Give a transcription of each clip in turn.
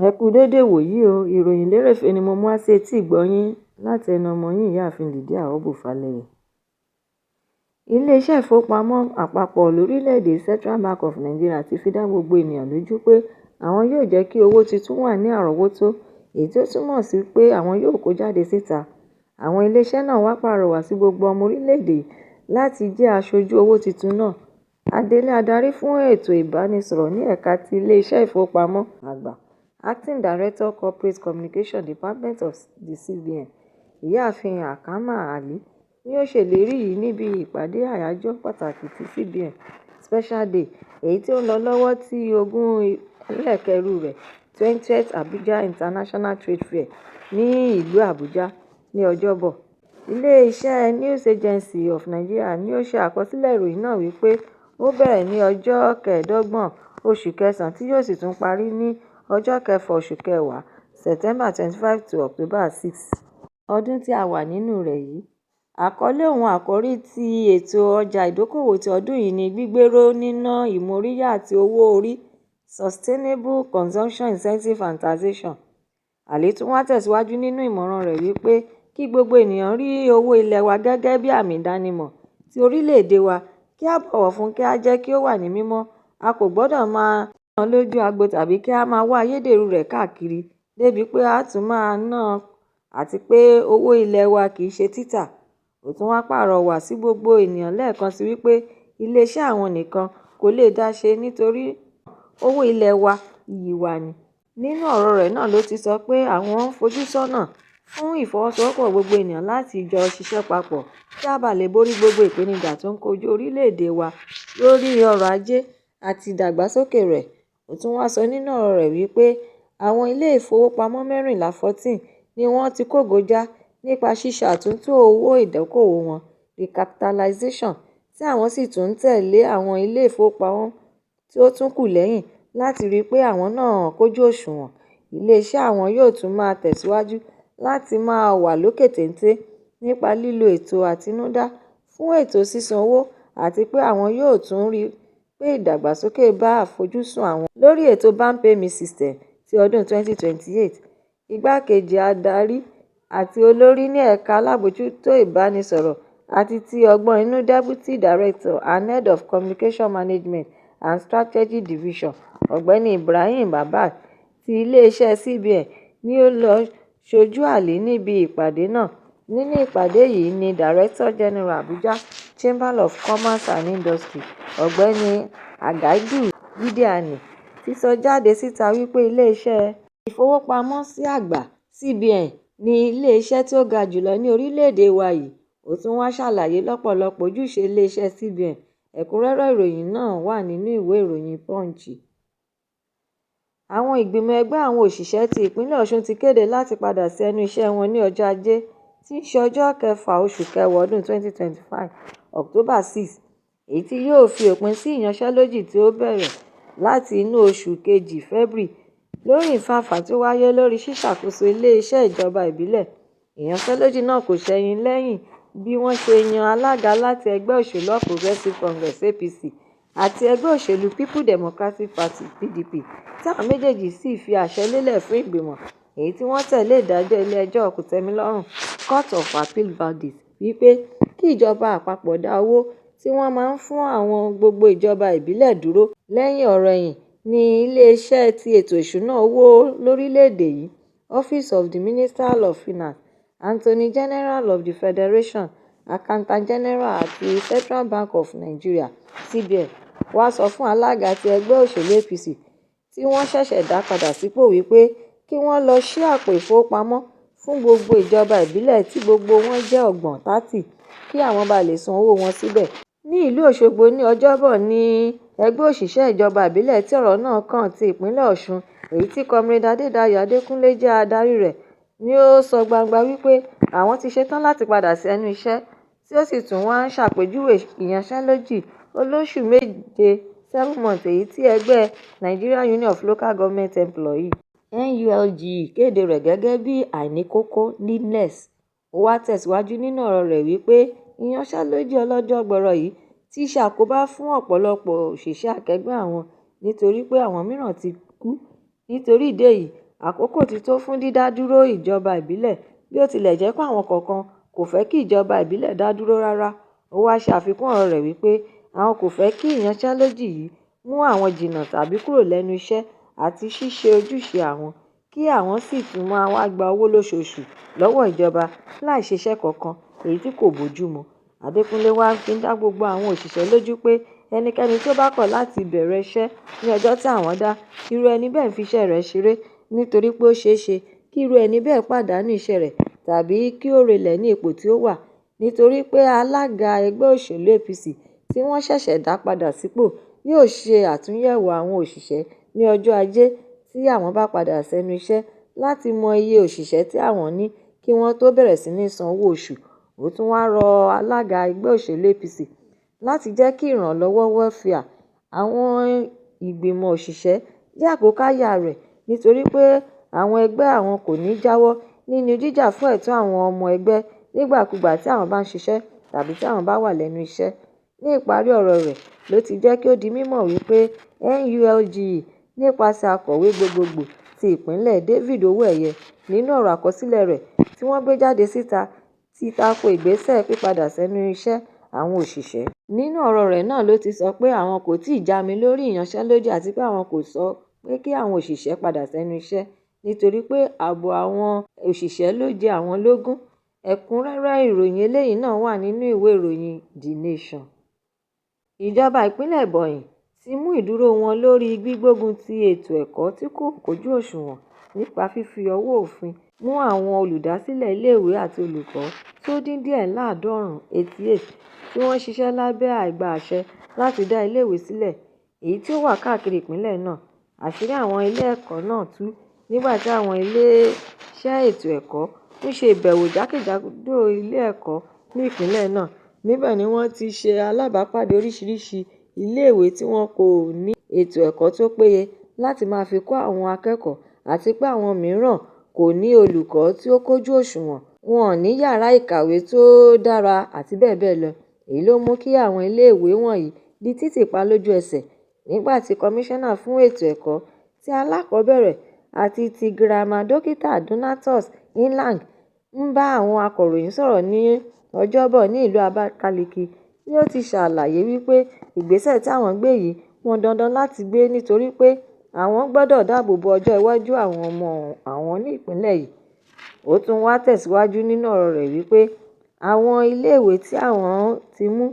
Ẹ kú dédé wòyí o, ìròyìn lérèfé ni mo mú wá sí etí ìgbọ́-yín láti ẹnu ọmọ yín ìyáàfin Lydia Ọbùfálẹyẹ. Ilé-iṣẹ́ ìfowópamọ́ àpapọ̀ lórílẹ̀‐èdè Central Bank of Nigeria ti fi dá gbogbo ènìyàn lójú pé àwọn yóò jẹ́ kí owó tuntun wà ní àrọ́wọ́tó, èyí tí ó túmọ̀ sí pé àwọn yóò kó jáde síta. Àwọn ilé-iṣẹ́ náà wá pàrọwà sí gbogbo ọmọ orílẹ̀‐èdè láti jẹ́ aṣojú owó tuntun náà. Adelé adarí fún ètò ìbánisọ̀rọ̀ ní ẹ̀ka ti ilé-iṣẹ́ ìfowópamọ́ àgbà, Acting Director Corporate Communication Department of the CBN, ìyáàfin Hakama Ali, ni ó ṣèlérí yìí níbi ìpàdé àyájọ́ pàtàkì ti CBN Special Day, èyí tí ó ń lọ lọ́wọ́ tí ogún ẹlẹ́ẹ̀kẹrù rẹ̀ 20th Abuja International Trade Fair ní ìlú Àbújá ní Ọjọ́bọ̀. Ilé-iṣẹ́ News Agency of Nigeria ni ó ṣe àkọsílẹ̀ ìròyìn náà wípé ó bẹ̀rẹ̀ ní ọjọ́ 25 oṣù kẹsàn-án tí yóò sì tún parí ní ọjọ́ 6 oṣù kẹwàá September 25 to October 6 ọdún tí a wà nínú rẹ̀ yìí. Àkọlé ohun àkòrí ti ètò ọjà ìdókòwò ti ọdún yìí ni gbígbèrò níná ìmóríyá àti owó orí Sustainable Consumption Incentive and Taxation. Ali tún wá tẹ̀síwájú nínú ìmọ̀ràn rẹ̀ wípé kí gbogbo ènìyàn rí owó ilẹ̀ wa gẹ́gẹ́ bí àmì ìdánimọ̀ ti orílẹ̀-èdè wa, kí a bọ̀wọ̀ fún, kí a jẹ́ kí ó wà ní mímọ́. A kò gbọdọ̀ máa ná lójú agbo tàbí kí a máa wá ayédèrú rẹ̀ káàkiri débi pé a tún máa ná, àti pé owó ilẹ̀ wa kì í ṣe títà. Ó tún wá pàrọwà sí gbogbo ènìyàn lẹ́ẹ̀kan sí wípé iléeṣẹ́ àwọn nìkan kò lè dá ṣe, nítorí owó ilẹ̀ wa iyì wa ni. Nínú ọ̀rọ̀ rẹ̀ náà ló ti sọ pé àwọn ń fojú sọ́nà fún ìfọwọ́sowọ́pọ̀ gbogbo ènìyàn láti jọ ṣiṣẹ́ papọ̀ kí a bá lè borí gbogbo ìpèníjà tó ń kojú orílẹ̀-èdè wa lórí ọrọ̀ ajé àti ìdàgbàsókè rẹ̀. Ó tún wá sọ nínú ọ̀rọ̀ rẹ̀ wípé àwọn ilé ìfowópamọ́ 14 ni wọ́n ti kógojá nípa ṣíṣe àtúntò owó ìdókòwò wọn recapitalization, tí àwọn sì tún ń tẹ̀lé àwọn ilé ìfowópamọ́ tí ó tún kù lẹ́yìn láti rí pé àwọn náà kójú òṣùwọ̀n. Ilé-iṣẹ́ àwọn yóò tún máa tẹ̀síwájú láti máa wà lókè téńté nípa lílo ètò àtinúdá fún ètò sísan owó, àti pé àwọn yóò tún rí pé ìdàgbàsókè bá àfojúsùn àwọn lórí ètò BankPay System ti ọdún 2028. Igbákejì adarí àti olórí ní ẹ̀ka alábòójútó ìbánisọ̀rọ̀ àti ti ọgbọ́n inú Deputy Director and Head of Communication Management and Strategy Division, Ọ̀gbẹ́ni Ibrahim Babba ti ilé-iṣẹ́ CBN ni ó lọ ṣojú Ali níbi ìpàdé náà. Nínú ìpàdé yìí ni Director General Abuja Chamber of Commerce and Industry, Ọ̀gbẹ́ni Àgàìdù Gideani, ti sọ jáde síta wípé ilé-iṣẹ́ ìfowópamọ́sí àgbà CBN ni ilé-iṣẹ́ tí ó ga jùlọ ní orílẹ̀-èdè wa yìí. Ó tún wá ṣàlàyé lọ́pọ̀lọpọ̀ ojúṣe ilé-iṣẹ́ CBN. Ẹ̀kúnrẹ́rẹ́ ìròyìn náà wà nínú ìwé ìròyìn Punch. Àwọn ìgbìmọ̀ ẹgbẹ́ àwọn òṣìṣẹ́ ti ìpínlẹ̀ Ọ̀ṣun ti kéde láti padà sí ẹnu iṣẹ́ wọn ní ọjọ́ Ajé tí í ṣe ọjọ́ 6 oṣù kẹwàá ọdún 2025 October 6, èyí tí yóò fi òpin sí ìyanṣẹ́lódì tí ó bẹ̀rẹ̀ láti inú oṣù kejì February lórí ìfàǹfà tí ó wáyé lórí ṣíṣàkóso ilé-iṣẹ́ ìjọba ìbílẹ̀. Ìyanṣẹ́lódì náà kò ṣẹ̀yìn lẹ́yìn bí wọ́n ṣe yan alága láti ẹgbẹ́ òṣèlú All Progressives Congress APC àti ẹgbẹ́ òṣèlú People Democratic Party PDP, tí àwọn méjèèjì sì fi àṣẹ lélẹ̀ fún ìgbìmọ̀ èyí tí wọ́n tẹ̀lé ìdájọ́ ilé-ẹjọ́ kòtẹ́milọ́rùn Court of Appeal verdict wípé kí ìjọba àpapọ̀ dá owó tí wọ́n máa ń fún àwọn gbogbo ìjọba ìbílẹ̀ dúró. Lẹ́yìn ọ̀rẹ̀yìn ní ilé-iṣẹ́ ti ètò ìṣúná owó lórílẹ̀-èdè yìí, Office of the Minister of Finance, Attorney General of the Federation, Accountant General àti Central Bank of Nigeria CBN wá sọ fún alága ti ẹgbẹ́ òṣèlú APC tí wọ́n ṣẹ̀ṣẹ̀ dá padà sípò wípé kí wọ́n lọ ṣí àpò ìfowópamọ́ fún gbogbo ìjọba ìbílẹ̀ tí gbogbo wọn jẹ́ ọgbọ̀n 30 kí àwọn bá lè san owó wọn síbẹ̀. Ní ìlú Òṣogbo ní Ọjọ́bọ̀ ní ẹgbẹ́ òṣìṣẹ́ ìjọba ìbílẹ̀ tí ọ̀rọ̀ náà kàn ti ìpínlẹ̀ Ọ̀ṣun, èyí tí Comrade Adédayọ̀ Adékúnlé jẹ́ adarí rẹ̀, ni ó sọ gbangba wípé àwọn ti ṣetán láti padà sí ẹnu iṣẹ́, tí ó sì tún wá ń ṣàpèjúwe ìyanṣẹ́lódì olóṣù méje 7 months èyí tí ẹgbẹ́ Nigerian Union of Local Government Employees NULGE kéde rẹ̀ gẹ́gẹ́ bí àìníkókó needless. Ó wá tẹ̀síwájú nínú ọ̀rọ̀ rẹ̀ wípé ìyanṣẹ́lódì ọlọ́jọ́ gbọọrọ yìí ti ṣàkóbá fún ọ̀pọ̀lọpọ̀ òṣìṣẹ́ akẹgbẹ́ àwọn nítorí pé àwọn mìíràn ti kú. Nítorí ìdí èyí, àkókò ti tó fún dídádúró ìjọba ìbílẹ̀ bí ó tilẹ̀ jẹ́ pé àwọn kọ̀ọ̀kan kò fẹ́ kí ìjọba ìbílẹ̀ dá dúró rárá. Ó wá ṣe àfikún ọ̀rọ̀ rẹ̀ wípé àwọn kò fẹ́ kí ìyanṣẹ́lódì yìí mú àwọn jìnnà tàbí kúrò lẹ́nu iṣẹ́ àti ṣíṣe ojúṣe àwọn, kí àwọn sì tún máa wá gba owó lóṣooṣù lọ́wọ́ ìjọba láì ṣiṣẹ́ kankan, èyí tí kò bójúmu. Adékúnlé wá fi ń dá gbogbo àwọn òṣìṣẹ́ lójú pé ẹnikẹ́ni tí ó bá kọ̀ láti bẹ̀rẹ̀ iṣẹ́ ní ọjọ́ tí àwọn dá, irú ẹni bẹ́ẹ̀ ń fi iṣẹ́ rẹ̀ ṣeré, nítorí pé ó ṣeé ṣe kí irú ẹni bẹ́ẹ̀ pàdánù iṣẹ́ rẹ̀ tàbí kí ó relẹ̀ ní ipò tí ó wà, nítorí pé alága ẹgbẹ́ òṣèlú APC tí wọ́n ṣẹ̀ṣẹ̀ dá padà sípò yóò ṣe àtúnyẹ̀wò àwọn òṣìṣẹ́ ní ọjọ́ Ajé tí àwọn bá padà sẹ́nu iṣẹ́ láti mọ iye òṣìṣẹ́ tí àwọn ní kí wọ́n tó bẹ̀rẹ̀ sí ní san owó oṣù. Ó tún wá rọ alága ẹgbẹ́ òṣèlú APC láti jẹ́ kí ìrànlọ́wọ́ wẹ́fíà àwọn ìgbìmọ̀ òṣìṣẹ́ jẹ́ àkókáyà rẹ̀, nítorí pé àwọn ẹgbẹ́ àwọn kò ní jáwọ́ nínú jíjà fún ẹ̀tọ́ àwọn ọmọ ẹgbẹ́ nígbàkúgbà tí àwọn bá ń ṣiṣẹ́ tàbí tí àwọn bá wà lẹ́nu iṣẹ́. Ní ìparí ọ̀rọ̀ rẹ̀ ló ti jẹ́ kí ó di mímọ̀ wípé NULGE nípasẹ̀ akọ̀wé gbogbogbò ti ìpínlẹ̀ David Owóẹ̀yẹ nínú ọ̀rọ̀ àkọsílẹ̀ rẹ̀ tí wọ́n gbé jáde síta ti tako ìgbésẹ̀ pípadà sẹ́nu iṣẹ́ àwọn òṣìṣẹ́. Nínú ọ̀rọ̀ rẹ̀ náà ló ti sọ pé àwọn kò tíì jámi lórí ìyanṣẹ́lódì àti pé àwọn kò sọ pé kí àwọn òṣìṣẹ́ padà sẹ́nu iṣẹ́ nítorí pé ààbò àwọn òṣìṣẹ́ ló jẹ àwọn lógún. Ẹ̀kúnrẹ́rẹ́ ìròyìn eléyìí náà wà nínú ìwé ìròyìn The Nation. Ìjọba ìpínlẹ̀ Ebonyi ti mú ìdúró wọn lórí gbígbógun ti ètò ẹ̀kọ́ tí kò kójú òṣùwọ̀n nípa fífi ọwọ́ òfin mú àwọn olùdásílẹ̀ iléèwé àti olùkọ́ tó dín díẹ̀ láàádọ́rùn-ún 88 tí wọ́n ṣiṣẹ́ lábẹ́ àìgba àṣẹ láti dá iléèwé sílẹ̀, èyí tí ó wà káàkiri ìpínlẹ̀ náà. Àṣírí àwọn ilé ẹ̀kọ́ náà tú nígbà tí àwọn iléeṣẹ́ ètò ẹ̀kọ́ ń ṣe ìbẹ̀wò jákèjádò ilé ẹ̀kọ́ ní ìpínlẹ̀ náà. Níbẹ̀ ni wọ́n ti ṣe alábàápàdé oríṣiríṣi iléèwé tí wọn kò ní ètò ẹ̀kọ́ tó péye láti máa fi kọ́ àwọn akẹ́kọ̀ọ́ àti pé àwọn mìíràn kò ní olùkọ́ tí ó kójú òṣùwọ̀n, wọn ò ní yàrá ìkàwé tó dára àti bẹ́ẹ̀ bẹ́ẹ̀ lọ. Èyí ló mú kí àwọn iléèwé wọ̀nyí di títì pa lójú ẹsẹ̀, nígbà tí kọmíṣánná fún ètò ẹ̀kọ́ ti alákọ̀ọ́bẹ̀rẹ̀ àti ti girama Dókítà Donatus Inlang ń bá àwọn akọ̀ròyìn sọ̀rọ̀ ní Ọjọ́bọ̀ ní ìlú Abakaliki ni ó ti ṣàlàyé wípé ìgbésẹ̀ tí àwọn gbé yìí pọn dandan láti gbé nítorí pé àwọn gbọ́dọ̀ dáàbò bo ọjọ́ iwájú àwọn ọmọ àwọn ní ìpínlẹ̀ yìí. Ó tún wá tẹ̀síwájú nínú ọ̀rọ̀ rẹ̀ wípé àwọn iléèwé tí àwọn ti mú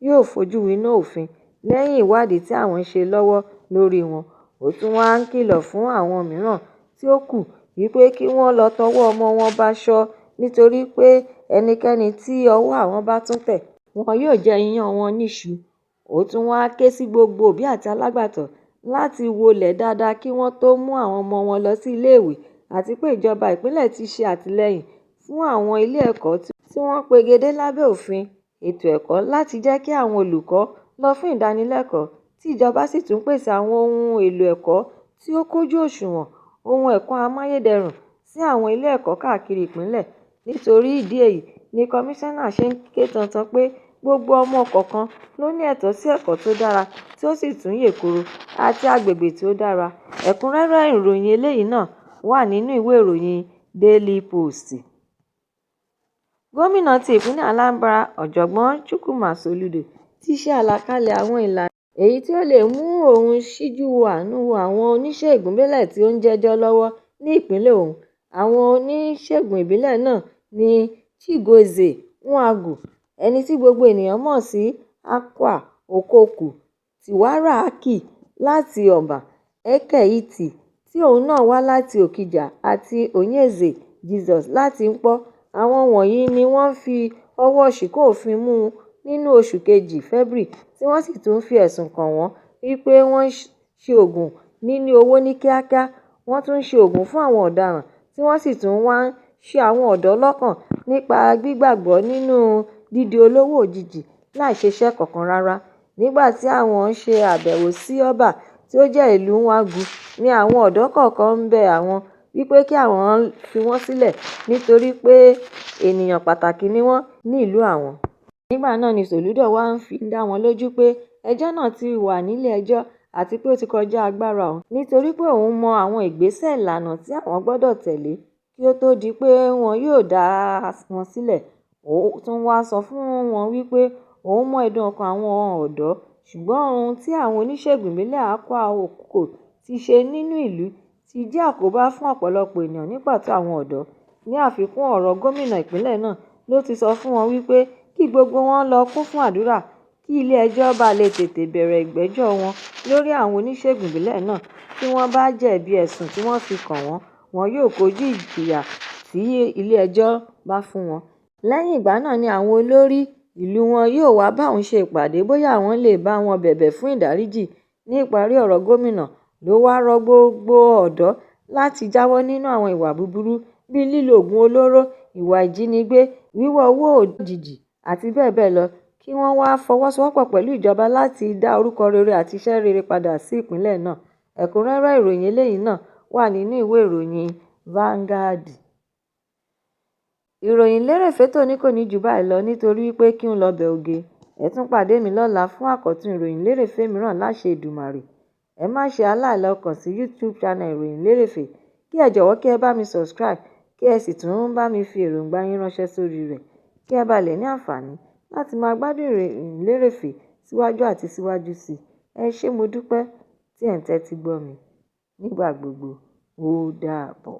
yóò fojú winá òfin lẹ́yìn ìwádìí tí àwọn ń ṣe lọ́wọ́ lórí wọn. Ó tún wá ń kìlọ̀ fún àwọn mìíràn tí ó kù wípé kí wọ́n lọ tọwọ́ ọmọ wọn báṣọ nítorí pé ẹnikẹ́ni tí ọwọ́ àwọn bá tún tẹ̀, wọn yóò jẹ iyán wọn níṣu. Ó tún wá ké sí gbogbo òbí àti alágbàtọ́ láti wọlé dáadáa kí wọ́n tó mú àwọn ọmọ wọn lọ sí iléèwé àti pé ìjọba ìpínlẹ̀ ti ṣe àtìlẹ́yìn fún àwọn ilé ẹ̀kọ́ tí wọ́n pegedé lábẹ́ òfin ètò ẹ̀kọ́ láti jẹ́ kí àwọn olùkọ́ lọ fún ìdánilẹ́kọ̀ọ́ tí ìjọba sì tún pèsè àwọn ohun èlò ẹ̀kọ́ tí ó kójú òṣùwọ̀n, ohun ẹ̀kọ́ amáyédẹrùn sí àwọn ilé ẹ̀kọ́ káàkiri ìpínlẹ̀. Nítorí ìdí èyí ni kọmíṣánná ṣe ń ké tantan pé gbogbo ọmọ kọ̀ọ̀kan ló ní ẹ̀tọ́ sí ẹ̀kọ́ tó dára tí ó sì tún yè kooro àti agbègbè tí ó dára. Ẹ̀kúnrẹ́rẹ́ ìròyìn eléyìí náà wà nínú ìwé ìròyìn Daily Post. Gómìnà ti ìpínlẹ̀ Anambra Ọ̀jọ̀gbọ́n Chukwuma Soludo ti ṣe àlàkalẹ̀ àwọn ìlànà èyí tí ó lè mú òun ṣíjú wo àánú wo àwọn oníṣègùn ìbílẹ̀ tí ó ń jẹ́jọ́ lọ́wọ́ ní ìpínlẹ̀ ọ̀hún. Àwọn oníṣègùn ìbílẹ̀ náà ni Chigozie Nwangwu, ẹni tí gbogbo ènìyàn mọ̀ sí Akwa Okoko, Tiwara Aki láti Ọ̀bà, Eke Iti tí òun náà wá láti Òkìjà àti Onyeze Jesus láti Nkpor. Àwọn wọ̀nyí ni wọ́n fi ọwọ́ ṣìkún òfin mú nínú oṣù kejì February tí wọ́n sì tún fi ẹ̀sùn kàn wọ́n wípé wọ́n ṣe òògùn níní owó ní kíákíá, wọ́n tún ṣe òògùn fún àwọn ọ̀daràn tí wọ́n sì tún wá ń ṣe àwọn ọ̀dọ́ lọ́kàn nípa gbígbàgbọ́ nínú dídi olówó òjijì láì ṣiṣẹ́ kankan rárá. Nígbà tí àwọn ń ṣe àbẹ̀wò sí Ọ̀bà tí ó jẹ́ ìlú Nwangwu ni àwọn ọ̀dọ́ kọ̀ọ̀kan ń bẹ àwọn wípé kí àwọn fi wọ́n sílẹ̀ nítorí pé ènìyàn pàtàkì ni wọ́n ní ìlú àwọn. Nígbà náà ni Soludo wá ń fi dá wọn lójú pé ẹjọ́ náà ti wà nílé ẹjọ́ àti pé ó ti kọjá agbára òun nítorí pé òun mọ àwọn ìgbésẹ̀ ìlànà tí àwọn gbọ́dọ̀ tẹ̀lé kí ó tó di pé wọn yóò dá wọn sílẹ̀. Ó tún wá sọ fún wọn wípé òun mọ ẹ̀dùn ọkàn àwọn ọ̀dọ́, ṣùgbọ́n ohun tí àwọn oníṣègùn ìbílẹ̀ Akwa Okko ti ṣe nínú ìlú ti jẹ́ àkóbá fún ọ̀pọ̀lọpọ̀ ènìyàn, ní pàtó àwọn ọ̀dọ́. Ní àfikún ọ̀rọ̀, gómìnà ìpínlẹ̀ náà ló ti sọ fún wọn wípé kí gbogbo wọn lọ kún fún àdúrà kí ilé-ẹjọ́ bá lè tètè bẹ̀rẹ̀ ìgbẹ́jọ́ wọn lórí àwọn oníṣègùn ìbílẹ̀ náà. Tí wọ́n bá jẹ̀bi ẹ̀sùn tí wọ́n fi kàn wọ́n, wọn yóò kojú ìjìyà tí ilé-ẹjọ́ bá fún wọn. Lẹ́yìn ìgbà náà ni àwọn olórí ìlú wọn yóò wá bá òun ṣe ìpàdé bóyá àwọn lè bá wọn bẹ̀bẹ̀ fún ìdáríjì. Ní ìparí ọ̀rọ̀, gómìnà ló wá rọ gbogbo ọ̀dọ́ láti jáwọ́ nínú àwọn ìwà búburú bíi lílo oògùn olóró, ìwà ìjínigbé, wíwá owó òjijì àti bẹ́ẹ̀ bẹ́ẹ̀ lọ, kí wọ́n wá fọwọ́sowọ́pọ̀ pẹ̀lú ìjọba láti dá orúkọ rere àti iṣẹ́ rere padà sí ìpínlẹ̀ náà. Ẹ̀kúnrẹ́rẹ́ ìròyìn eléyìí náà wà nínú ìwé ìròyìn Vanguard. Ìròyìn lérèfé tòní kò ní jù báyìí lọ nítorí wípé kí n lọ bẹ oge. Ẹ tún pàdé mi lọ́la fún àkọ́tún ìròyìn lérèfé mìíràn láṣẹ Èdùmàrè. Ẹ má ṣe aláìlọ kàn sí YouTube channel ìròyìn lérèfé, kí ẹ jọ̀wọ́ kí ẹ bá mi subscribe, kí ẹ sì tún bá mi fi èròǹgbà yín ránṣẹ́ sórí rẹ̀, kí ẹ bá lè ní àǹfààní láti máa gbádùn ìròyìn lérèfé síwájú àti síwájú sí i. Ẹ ṣé mo dúpẹ́ tí ẹ̀ ń tẹ́tí gbọ́ mi nígbà gbogbo. Ó dàbọ̀.